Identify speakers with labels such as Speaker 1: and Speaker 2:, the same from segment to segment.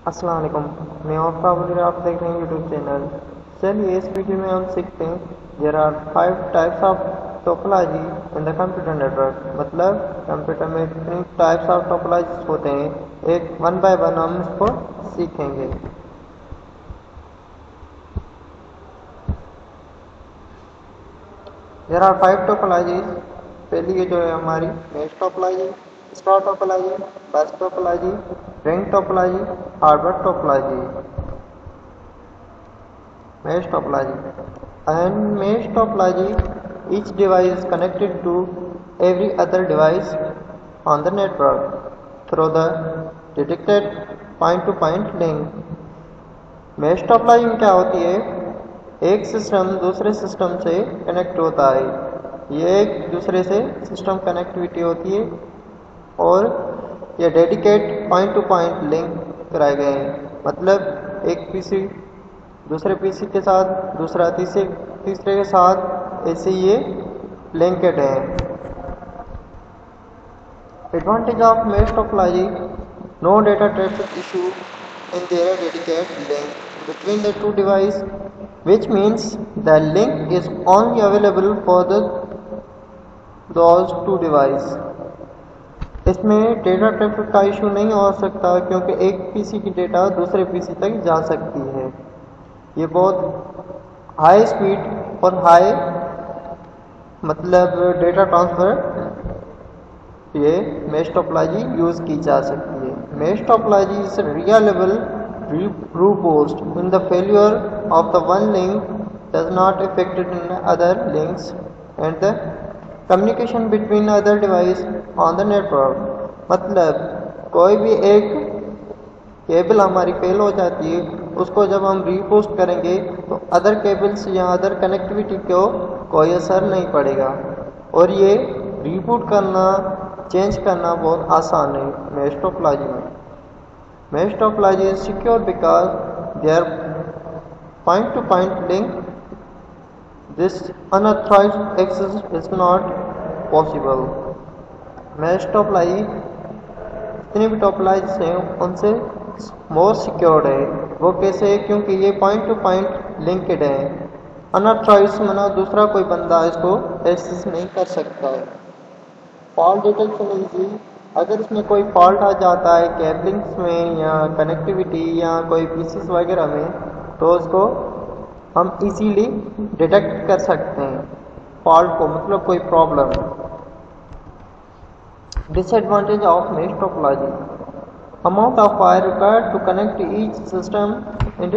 Speaker 1: अस्सलाम वालेकुम। मैं और आप देख रहे हैं यूट्यूब चैनल। चलिए इस वीडियो में हम सीखते हैं there are 5 types of topology in the computer network. मतलब कंप्यूटर में कितनी टाइप्स ऑफ टोपोलॉजी होते हैं, एक वन बाय वन हम इसको सीखेंगे। There are 5 topologies. पहली जो है हमारी mesh topology, star topology, bus topology, ring topology, hybrid topology. Mesh topology. In mesh topology, each device is connected to every other device on the network through the detected point-to-point link. Mesh topology में क्या होती है, एक system दूसरे system से connect होता है। ये एक दूसरे से सिस्टम कनेक्टिविटी होती है और ये dedicate point two point link कराए गए हैं। मतलब एक पीसी दूसरे पीसी के साथ, दूसरा तीसरे के साथ, ऐसे ये लिंकेड है। Advantage of mesh topology: no data traffic issue in there dedicated link between the two device, which means the link is only available for those two device। इसमें डेटा ट्रैफिक का इशू नहीं हो सकता क्योंकि एक PC की data दूसरे PC तक जा सकती है। ये बहुत हाई स्पीड और हाई मतलब डेटा ट्रांसफर ये मेश टोपोलॉजी यूज़ की जा सकती है। Mesh topology is reliable robust in the failure of the one link does not affect in other links and the communication between other device on the network। मतलब कोई भी एक cable हमारी fail हो जाती है, उसको जब हम रीपोस्ट करेंगे तो अदर केबल्स या अदर कनेक्टिविटी को कोई असर नहीं पड़ेगा और ये रीबूट करना, चेंज करना बहुत आसान है मेश टोपोलॉजी में। Mesh topology is secure because their point-to-point link. This unauthorized access is not possible। Mesh topology जितनी भी टोपोलॉजीज हैं उनसे मोर सिक्योर्ड है। वो कैसे? क्योंकि ये पॉइंट टू पॉइंट लिंकेड है। अनऑथराइज्ड माना दूसरा कोई बंदा इसको एक्सेस नहीं कर सकता है। Fault detection easy. अगर इसमें कोई फॉल्ट आ जाता है केबलिंग्स में या कनेक्टिविटी या कोई पीसीस वगैरह में, तो उसको हम इजीली डिटेक्ट कर सकते हैं फॉल्ट को, मतलब कोई problem. Disadvantage of mesh topology: amount of wire required to connect each system and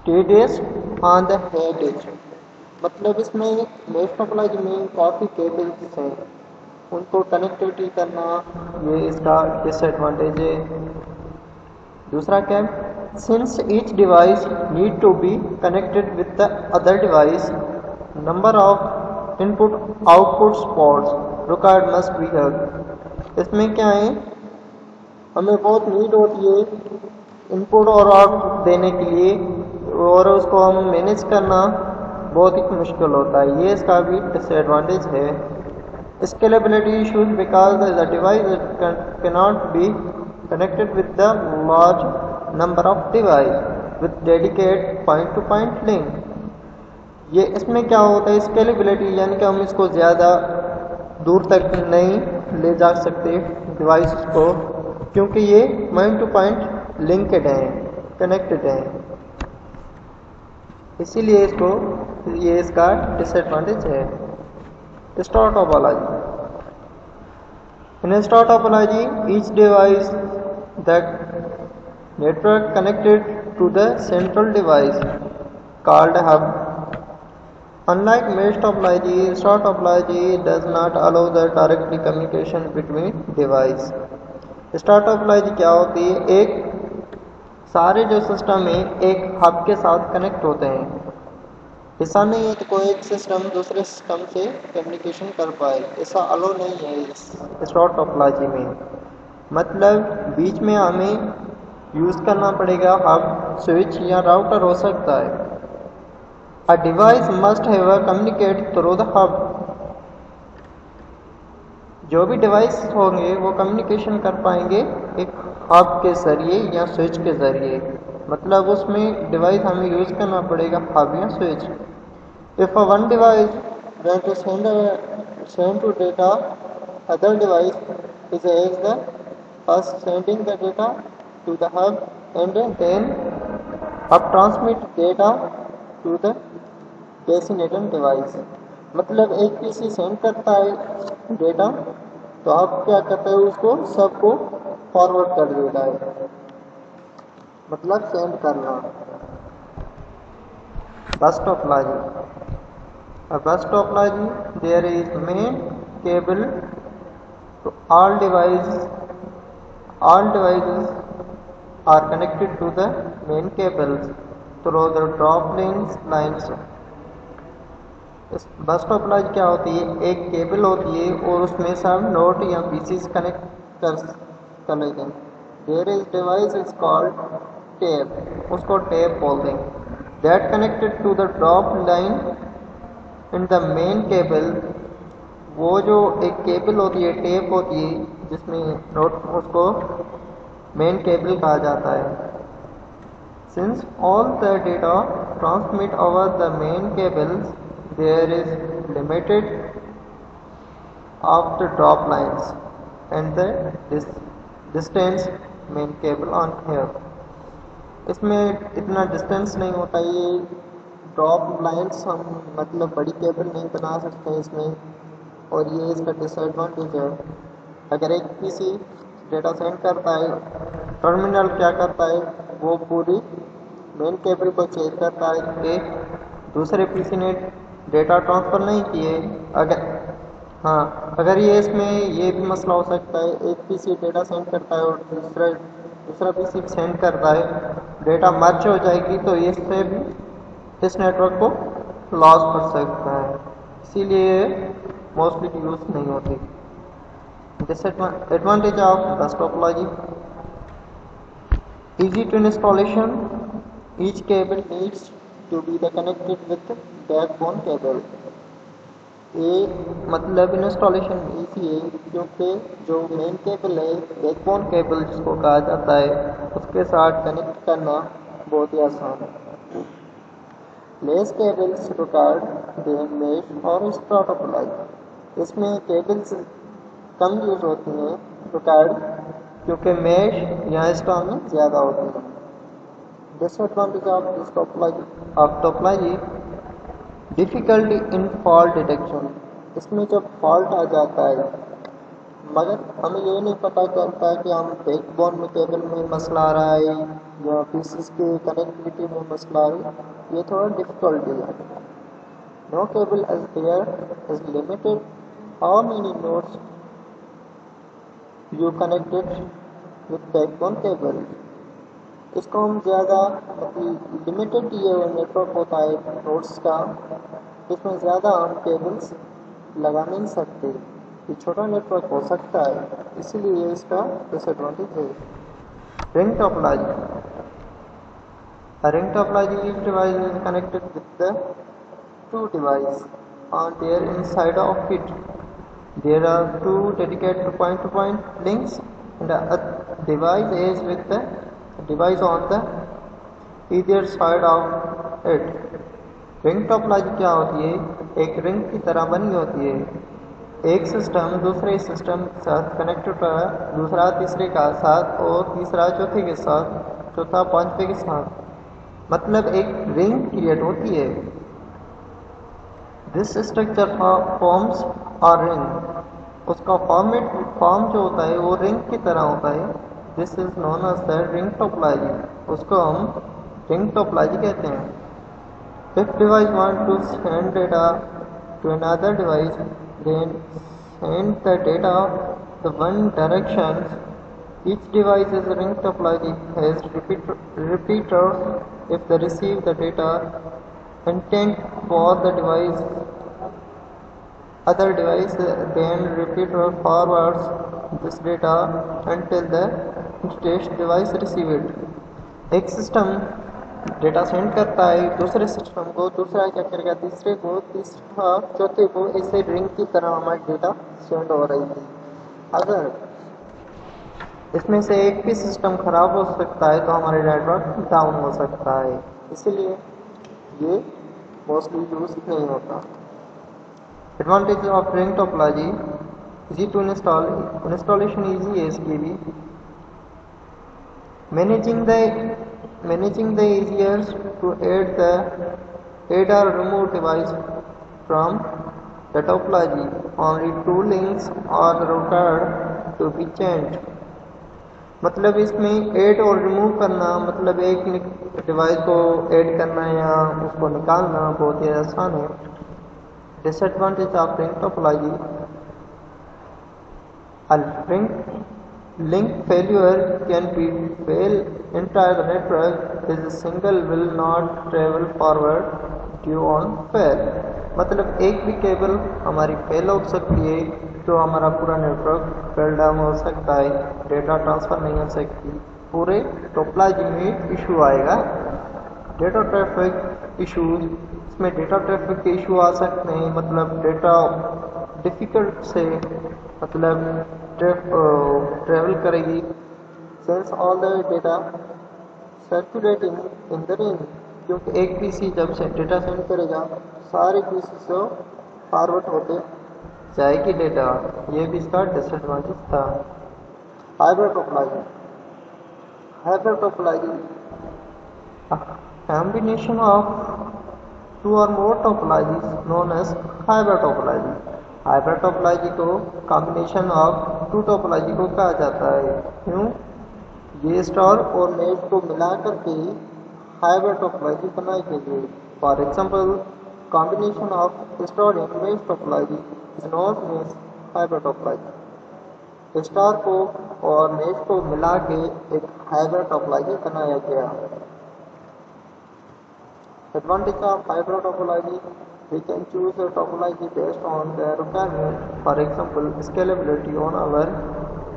Speaker 1: TDS on the head edge. मतलब इसमें मेश टोपोलॉजी में काफ़ी केबल्स हैं, उनको कनेक्टिविटी करना ये इसका डिसएडवांटेज है। दूसरा क्या? Since each device need to be connected with the other device, number of input output ports required must be heard. इसमें क्या है, हमें बहुत नीड होती है इनपुट और आउटपुट देने के लिए और उसको हम मैनेज करना बहुत ही मुश्किल होता है। ये इसका भी डिसएडवांटेज है। Scalability issues because the device cannot be connected with the large number of devices with dedicated point-to-point link। ये इसमें क्या होता है, स्केलेबिलिटी यानी कि हम इसको ज़्यादा दूर तक नहीं ले जा सकते डिवाइस को, क्योंकि ये पॉइंट टू पॉइंट लिंकेड हैं, कनेक्टेड हैं। इसीलिए इसको ये इसका डिसएडवांटेज है। Star topology. In a star topology, each device that network connected to the central device called a hub. Unlike mesh topology, star topology does not allow the directly communication between device। Star topology क्या होती है, एक सारे जो system है एक hub के साथ कनेक्ट होते हैं। ऐसा नहीं है कि कोई एक सिस्टम दूसरे सिस्टम से कम्युनिकेशन कर पाए, ऐसा अलो नहीं है इस स्टार टोपोलॉजी में। मतलब बीच में हमें यूज़ करना पड़ेगा हब, स्विच या राउटर हो सकता है। A device must have communicate through the hub. जो भी डिवाइस होंगे वो कम्युनिकेशन कर पाएंगे एक हब के ज़रिए या स्विच के ज़रिए, मतलब उसमें डिवाइस हमें यूज़ करना पड़ेगा हब या switch. If one device want to send to data, other device is the first sending the data to the hub and then hub transmit data to the destination device। मतलब एक PC send करता है data, तो hub क्या करता है उसको सबको फॉरवर्ड कर देता है, मतलब सेंड करना। बस topology. A bus topology, there is main cable to all devices. All devices are connected to the main cables through the drop lines. इस बस टोपोलॉजी क्या होती है, एक केबल होती है और उसमें सब नोड या पीसीस कनेक्ट कर लेते हैं। There is device is called tap, उसको टेप बोलते हैं। That connected to the drop line in the main cable. वो जो एक केबल होती है, टेप होती है जिसमें नोट, उसको मेन केबल कहा जाता है। Since all the data transmit over the main cables, there is limited of the drop lines and the distance main cable on here. इसमें इतना डिस्टेंस नहीं होता, ये ड्रॉप लाइन्स हम मतलब बड़ी केबल नहीं बना सकते इसमें, और ये इसका डिसएडवांटेज है। अगर एक पीसी डेटा सेंड करता है, टर्मिनल क्या करता है, वो पूरी मेन केबल को चेक करता है कि दूसरे पीसी ने डेटा ट्रांसफ़र नहीं किए। अगर ये इसमें ये भी मसला हो सकता है, एक पीसी डेटा सेंड करता है और दूसरा पीसी सेंड करता है, डेटा मर्ज हो जाएगी तो इससे भी इस नेटवर्क को लॉस कर सकता है, इसीलिए मोस्टली यूज नहीं होती। डिसएडवांटेज ऑफ बस topology: easy to installation, each cable needs to be connected with backbone cable। ये मतलब इंस्टॉलेशन इजी है क्योंकि जो मेन केबल है, बैकबोन केबल जिसको कहा जाता है, उसके साथ कनेक्ट करना बहुत ही आसान है। Less cables required than mesh और स्टार टोपोलॉजी। इसमें केबल्स कम यूज होती हैं रिक्वायर्ड, क्योंकि मेश या स्टार में ज़्यादा होती है। Disadvantage of topology: difficulty in fault detection. इसमें जब फॉल्ट आ जाता है, मगर हमें ये नहीं पता चलता कि हम बैकबोन में केबल में मसला आ रहा है या पीसीस के कनेक्टिविटी में मसला आ रहा है, ये थोड़ा डिफिकल्टी है। No cable as there is limited how many nodes you connected with backbone cable. इसको हम ज़्यादा लिमिटेड ये नेटवर्क होता है नोड्स का, इसमें ज़्यादा हम केबल्स लगा नहीं सकते, ये छोटा नेटवर्क हो सकता है, इसीलिए इसका डिसएडवांटेज है। Ring topology: A ring topology, each device is connected with the two devices on their inside of it. There are two dedicated point-to-point links, and a device is with the device on the either side of it. Ring topology क्या होती है, एक ring की तरह बनी होती है। एक सिस्टम दूसरे सिस्टम के साथ कनेक्टेड होता है, दूसरा तीसरे का साथ और तीसरा चौथे के साथ, चौथा पांचवे के साथ, मतलब एक रिंग क्रिएट होती है। दिस स्ट्रक्चर फॉर्म्स और रिंग, उसका फॉर्म जो होता है वो रिंग की तरह होता है। This is known as the ring topology, उसको हम रिंग टोपोलॉजी कहते हैं। If device want to send data to another device, then send the data the one direction. Each device's ring topology has repeaters. If they receive the data intent for the other device, then repeater forwards this data until the next device receive it. एक system data send करता है दूसरे system को, दूसरा क्या करेगा तीसरे को, तीसरा चौथे को, ऐसे रिंग की तरह हमारा डेटा सेंड हो रही है। अगर इसमें से एक भी सिस्टम खराब हो सकता है तो हमारे नेटवर्क डाउन हो सकता है, इसीलिए ये मोस्टली यूज नहीं होता। Advantage of ring topology, easy to install, installation easy है इसकी भी। Managing the easier to add or remove device from the topology. Only two links are required to be changed. मतलब इसमें ऐड और remove करना, मतलब एक डिवाइस को ऐड करना या उसको निकालना बहुत ही आसान है। Disadvantage of ring topology, link failure can be fail entire the network is a single will not travel forward due on fail। मतलब एक भी केबल हमारी फेल हो सकती है तो हमारा पूरा नेटवर्क फेल डाउन हो सकता है, डेटा ट्रांसफर नहीं हो सकती, पूरे टोपोलॉजी में इशू आएगा। डेटा ट्रैफिक इशूज, इसमें डेटा ट्रैफिक के इशू आ सकते हैं, मतलब डेटा डिफिकल्ट से मतलब ट्रेवल करेगी। Since all the data circulating in the ring, क्योंकि एक पीसी जब से डेटा सेंड करेगा सारे पीसी से फॉरवर्ड होते जाएगी डेटा, ये भी इसका डिसएडवांटेज था। Hybrid topology, hybrid topology combination of two or more topologies known as hybrid topology। Hybrid topology को कॉम्बिनेशन ऑफ टू टोपोलॉजी को कहा जाता है। क्यों? ये स्टार और मेश को मिला करके हाइब्रिड टोपोलॉजी बनाई गई है। For example, combination of star and mesh topology is known as hybrid topology. Star को और मेश को मिला के एक हाइब्रिड टोपोलॉजी बनाया गया। Advantage of hybrid topology, we can choose a topology based on their requirement. For example, scalability on our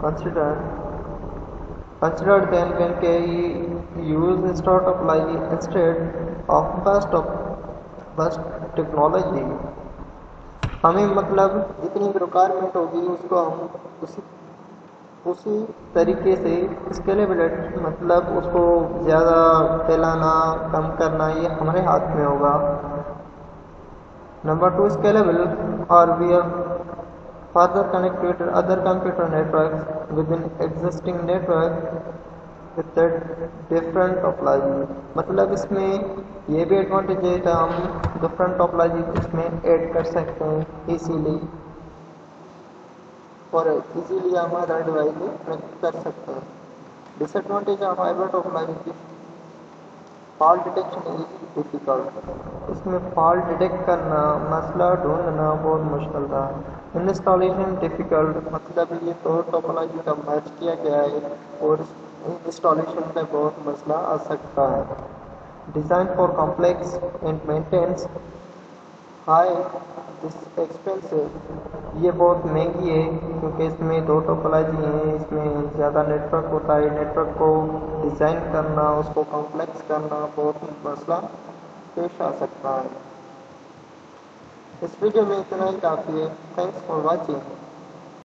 Speaker 1: considered then when we use star topology instead of bus technology। हमें मतलब जितनी requirement होगी उसको हम उसी तरीके से स्केलेबिलिटी, मतलब उसको ज़्यादा फैलाना कम करना ये हमारे हाथ में होगा। नंबर 2, स्केलेबल और we are further connected other computer network with in existing network with different topology. मतलब इसमें ये भी एडवांटेज है कि हम डिफरेंट टोपोलॉजी इसमें ऐड कर सकते हैं इजीली, और इजीली हम अदर डिवाइस में कनेक्ट कर सकते हैं। Disadvantage of hybrid topology, fault detection is difficult. इसमें फॉल्ट डिटेक्ट करना, मसला ढूंढना बहुत मुश्किल था। इंस्टॉलेशन डिफिकल्ट, मतलब ये तो टोपोलॉजी का मर्ज किया गया है और इंस्टॉलेशन में बहुत मसला आ सकता है। Design for complex and maintenance high expensive, ये बहुत महंगी है क्योंकि इसमें दो टोपोलॉजी हैं, इसमें ज़्यादा नेटवर्क होता है, नेटवर्क को डिज़ाइन करना, उसको कॉम्प्लेक्स करना बहुत मसला पेश आ सकता है। इस वीडियो में इतना ही काफ़ी है। Thanks for watching.